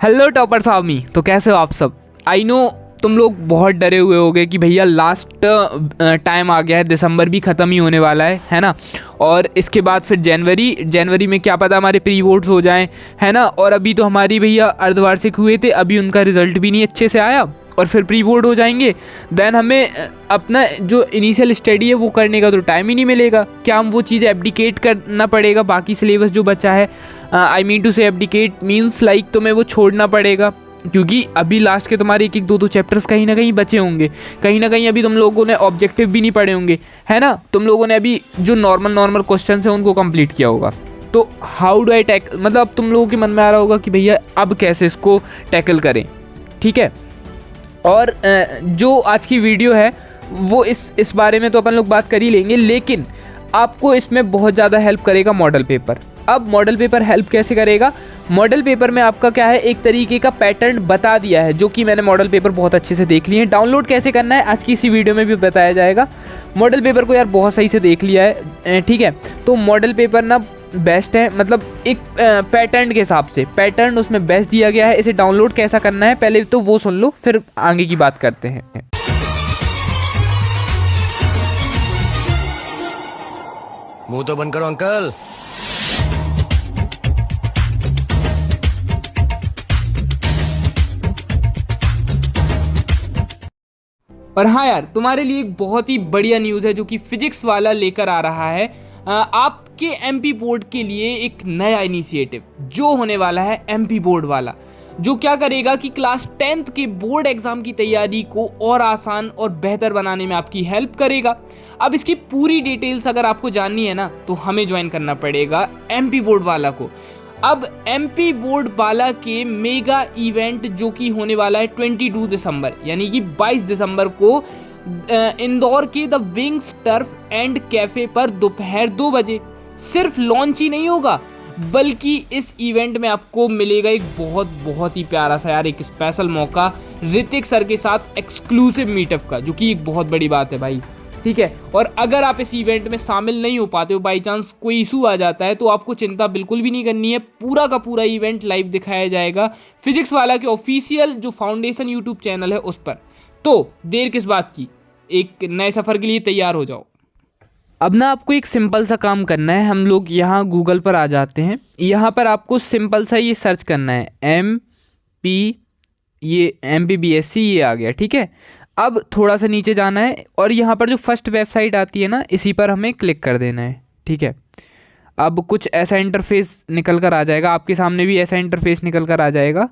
Hello toppers army. तो कैसे हो आप सब? आई नो तुम लोग बहुत डरे हुए होगे कि भैया लास्ट टाइम आ गया है, दिसंबर भी ख़त्म ही होने वाला है ना। और इसके बाद फिर जनवरी में क्या पता हमारे प्री वोट्स हो जाएं, है ना। और अभी तो हमारी भैया अर्धवार्षिक हुए थे, अभी उनका रिजल्ट भी नहीं अच्छे से आया और फिर प्री वोट हो जाएंगे। देन हमें अपना जो इनिशियल स्टडी है वो करने का तो टाइम ही नहीं मिलेगा। क्या हम वो चीज़ें एब्डिकेट करना पड़ेगा, बाकी सिलेबस जो बचा है, आई मीन टू से एब्डिकेट मीन्स लाइक तुम्हें वो छोड़ना पड़ेगा, क्योंकि अभी लास्ट के तुम्हारे एक दो चैप्टर्स कहीं ना कहीं बचे होंगे, कहीं ना कहीं अभी तुम लोगों ने ऑब्जेक्टिव भी नहीं पढ़े होंगे, है ना। तुम लोगों ने अभी जो नॉर्मल क्वेश्चन है उनको कंप्लीट किया होगा। तो हाउ डू आई मतलब अब तुम लोगों के मन में आ रहा होगा कि भैया अब कैसे इसको टैकल करें, ठीक है। और जो आज की वीडियो है वो इस बारे में तो अपन लोग बात कर ही लेंगे, लेकिन आपको इसमें बहुत ज़्यादा हेल्प करेगा मॉडल पेपर। अब मॉडल पेपर हेल्प कैसे करेगा? मॉडल पेपर में आपका क्या है, एक तरीके का पैटर्न बता दिया है, जो कि मैंने मॉडल पेपर बहुत अच्छे से देख लिए हैं। डाउनलोड कैसे करना है आज की इसी वीडियो में भी बताया जाएगा। मॉडल पेपर को यार बहुत सही से देख लिया है, ठीक है। तो मॉडल पेपर ना बेस्ट है, मतलब एक पैटर्न के हिसाब से पैटर्न उसमें बेस्ट दिया गया है। इसे डाउनलोड कैसा करना है पहले तो वो सुन लो, फिर आगे की बात करते हैं। मुंह तो बंद करो अंकल। और हाँ यार, तुम्हारे लिए एक बहुत ही बढ़िया न्यूज़ है जो कि फिजिक्स वाला लेकर आ रहा है आपके एमपी बोर्ड के लिए एक नया इनिशिएटिव जो होने वाला है एमपी बोर्ड वाला, जो क्या करेगा कि क्लास 10th के बोर्ड एग्जाम की तैयारी को और आसान और बेहतर बनाने में आपकी हेल्प करेगा। अब इसकी पूरी डिटेल्स अगर आपको जाननी है ना, तो हमें ज्वाइन करना पड़ेगा एमपी बोर्ड वाला को। अब एमपी बोर्ड वाला के मेगा इवेंट जो कि होने वाला है 22 दिसंबर यानी कि 22 दिसंबर को इंदौर के the wings turf and cafe पर दोपहर 2 बजे सिर्फ लॉन्च ही नहीं होगा, बल्कि इस इवेंट में आपको मिलेगा एक बहुत ही प्यारा सा यार एक स्पेशल मौका ऋतिक सर के साथ एक्सक्लूसिव मीटअप का, जो कि एक बहुत बड़ी बात है भाई, ठीक है। और अगर आप इस इवेंट में शामिल नहीं हो पाते हो, बाई चांस कोई इशू आ जाता है, तो आपको चिंता बिल्कुल भी नहीं करनी है। पूरा का पूरा इवेंट लाइव दिखाया जाएगा फिजिक्स वाला के ऑफिशियल जो फाउंडेशन यूट्यूब चैनल है उस पर। तो देर किस बात की, एक नए सफ़र के लिए तैयार हो जाओ। अब ना आपको एक सिंपल सा काम करना है। हम लोग यहाँ गूगल पर आ जाते हैं, यहाँ पर आपको सिंपल सा ये सर्च करना है MPBSC, ये आ गया, ठीक है। अब थोड़ा सा नीचे जाना है और यहाँ पर जो फर्स्ट वेबसाइट आती है ना, इसी पर हमें क्लिक कर देना है, ठीक है। अब कुछ ऐसा इंटरफेस निकल कर आ जाएगा, आपके सामने भी ऐसा इंटरफेस निकल कर आ जाएगा,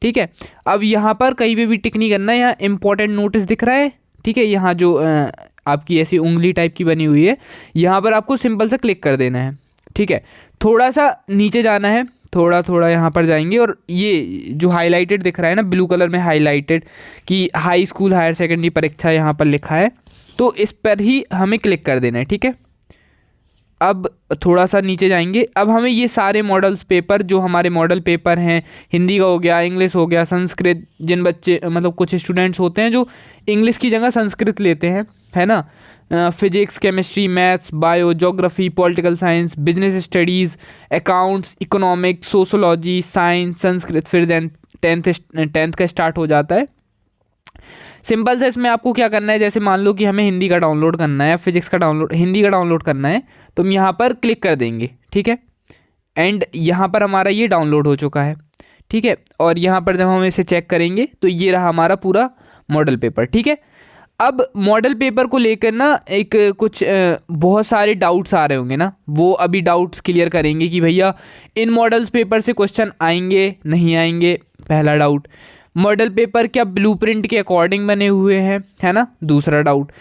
ठीक है। अब यहाँ पर कहीं पे भी टिक नहीं करना है, यहाँ इंपॉर्टेंट नोटिस दिख रहा है, ठीक है। यहाँ जो आपकी ऐसी उंगली टाइप की बनी हुई है, यहाँ पर आपको सिंपल सा क्लिक कर देना है, ठीक है। थोड़ा सा नीचे जाना है, थोड़ा यहाँ पर जाएंगे और ये जो हाईलाइटेड दिख रहा है ना, ब्लू कलर में हाईलाइटेड कि हाई स्कूल हायर सेकेंडरी परीक्षा यहाँ पर लिखा है, तो इस पर ही हमें क्लिक कर देना है, ठीक है। अब थोड़ा सा नीचे जाएंगे। अब हमें ये सारे मॉडल्स पेपर जो हमारे मॉडल पेपर हैं, हिंदी का हो गया, इंग्लिश हो गया, संस्कृत, जिन बच्चे मतलब कुछ स्टूडेंट्स होते हैं जो इंग्लिश की जगह संस्कृत लेते हैं, है ना, physics, chemistry, maths, bio, geography, political science, business studies, accounts, economics, sociology, science, Sanskrit, फिर देन टेंथ का स्टार्ट हो जाता है। सिंपल से इसमें आपको क्या करना है, जैसे मान लो कि हमें हिंदी का डाउनलोड करना है, फिजिक्स का डाउनलोड, हिंदी का डाउनलोड करना है, तो हम यहाँ पर क्लिक कर देंगे, ठीक है। एंड यहाँ पर हमारा ये डाउनलोड हो चुका है, ठीक है। और यहाँ पर जब हम इसे चेक करेंगे तो ये रहा हमारा पूरा मॉडल पेपर, ठीक है। अब मॉडल पेपर को लेकर ना एक कुछ बहुत सारे डाउट्स आ रहे होंगे ना, वो अभी डाउट्स क्लियर करेंगे कि भैया इन मॉडल्स पेपर से क्वेश्चन आएंगे नहीं आएंगे। पहला डाउट, मॉडल पेपर क्या ब्लूप्रिंट के अकॉर्डिंग बने हुए हैं, है ना, दूसरा डाउट।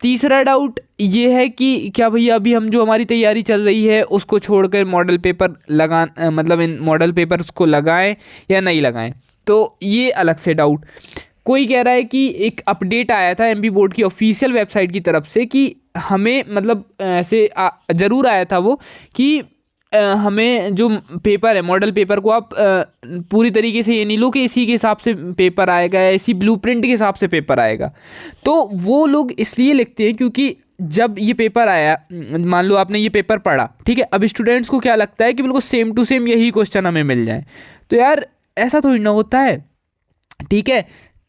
तीसरा डाउट ये है कि क्या भैया अभी हम जो हमारी तैयारी चल रही है उसको छोड़कर मॉडल पेपर मतलब इन मॉडल पेपर्स को लगाएं या नहीं लगाएं, तो ये अलग से डाउट। कोई कह रहा है कि एक अपडेट आया था एमपी बोर्ड की ऑफिशियल वेबसाइट की तरफ से कि हमें मतलब ऐसे ज़रूर आया था वो कि हमें जो पेपर है मॉडल पेपर को आप पूरी तरीके से ये नहीं लो कि इसी के हिसाब से पेपर आएगा या इसी ब्लूप्रिंट के हिसाब से पेपर आएगा। तो वो लोग इसलिए लिखते हैं क्योंकि जब ये पेपर आया, मान लो आपने ये पेपर पढ़ा, ठीक है, अब स्टूडेंट्स को क्या लगता है कि बिल्कुल सेम टू सेम यही क्वेश्चन हमें मिल जाए। तो यार ऐसा थोड़ी ना होता है, ठीक है।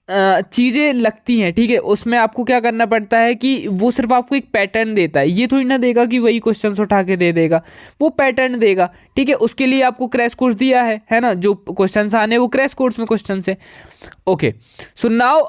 चीज़ें लगती हैं, ठीक है, उसमें आपको क्या करना पड़ता है कि वो सिर्फ आपको एक पैटर्न देता है, ये थोड़ी ना देगा कि वही क्वेश्चंस उठा के दे देगा, वो पैटर्न देगा, ठीक है। उसके लिए आपको क्रैश कोर्स दिया है ना, जो क्वेश्चंस आने वो क्रैश कोर्स में क्वेश्चन है। ओके, सो नाउ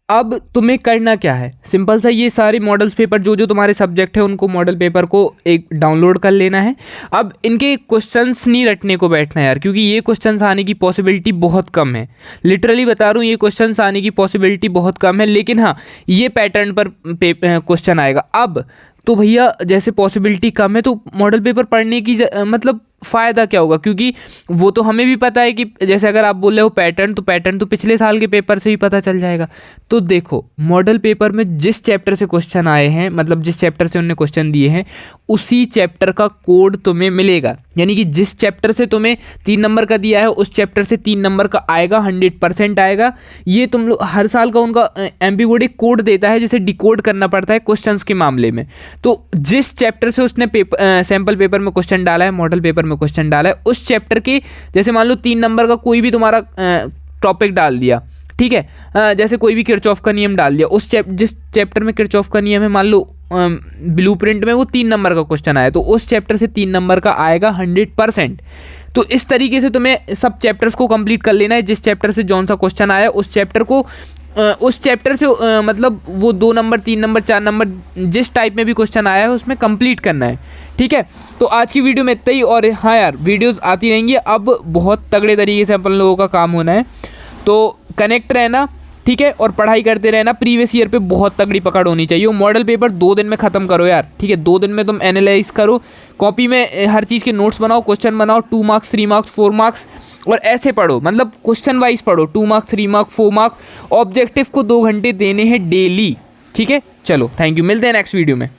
अब तुम्हें करना क्या है, सिंपल सा, ये सारे मॉडल्स पेपर जो जो तुम्हारे सब्जेक्ट है उनको मॉडल पेपर को एक डाउनलोड कर लेना है। अब इनके क्वेश्चंस नहीं रटने को बैठना है यार, क्योंकि ये क्वेश्चंस आने की पॉसिबिलिटी बहुत कम है, लिटरली बता रहा हूँ, ये क्वेश्चंस आने की पॉसिबिलिटी बहुत कम है। लेकिन हाँ, ये पैटर्न पर क्वेश्चन आएगा। अब तो भैया जैसे पॉसिबिलिटी कम है तो मॉडल पेपर पढ़ने की मतलब फ़ायदा क्या होगा, क्योंकि वो तो हमें भी पता है कि जैसे अगर आप बोल रहे हो पैटर्न तो पिछले साल के पेपर से ही पता चल जाएगा। तो देखो, मॉडल पेपर में जिस चैप्टर से क्वेश्चन आए हैं, मतलब जिस चैप्टर से उन्होंने क्वेश्चन दिए हैं, उसी चैप्टर का कोड तुम्हें मिलेगा। यानी कि जिस चैप्टर से तुम्हें 3 नंबर का दिया है उस चैप्टर से 3 नंबर का आएगा, 100% आएगा। ये तुम लोग हर साल का उनका एमपी बोर्ड एक कोड देता है जिसे डिकोड करना पड़ता है क्वेश्चंस के मामले में। तो जिस चैप्टर से उसने सैम्पल पेपर में क्वेश्चन डाला है, मॉडल पेपर में क्वेश्चन डाला है, उस चैप्टर के जैसे मान लो 3 नंबर का कोई भी तुम्हारा टॉपिक डाल दिया, ठीक है, जैसे कोई भी किरचॉफ का नियम डाल दिया, जिस चैप्टर में किरचॉफ का नियम है, मान लो ब्लूप्रिंट में वो 3 नंबर का क्वेश्चन आया, तो उस चैप्टर से 3 नंबर का आएगा 100%। तो इस तरीके से तुम्हें सब चैप्टर्स को कंप्लीट कर लेना है। जिस चैप्टर से जौन सा क्वेश्चन आया उस चैप्टर को उस चैप्टर से मतलब वो 2 नंबर 3 नंबर 4 नंबर जिस टाइप में भी क्वेश्चन आया है उसमें कंप्लीट करना है, ठीक है। तो आज की वीडियो में इतना ही। और हाँ यार, वीडियोस आती रहेंगी, अब बहुत तगड़े तरीके से अपन लोगों का काम होना है, तो कनेक्ट रहना, ठीक है, और पढ़ाई करते रहना। प्रीवियस ईयर पे बहुत तगड़ी पकड़ होनी चाहिए। वो मॉडल पेपर 2 दिन में ख़त्म करो यार, ठीक है, 2 दिन में तुम एनालाइज करो, कॉपी में हर चीज़ के नोट्स बनाओ, क्वेश्चन बनाओ, 2 मार्क्स 3 मार्क्स 4 मार्क्स, और ऐसे पढ़ो, मतलब क्वेश्चन वाइज पढ़ो, 2 मार्क्स 3 मार्क्स 4 मार्क्स। ऑब्जेक्टिव को 2 घंटे देने हैं डेली, ठीक है। चलो, थैंक यू, मिलते हैं नेक्स्ट वीडियो में।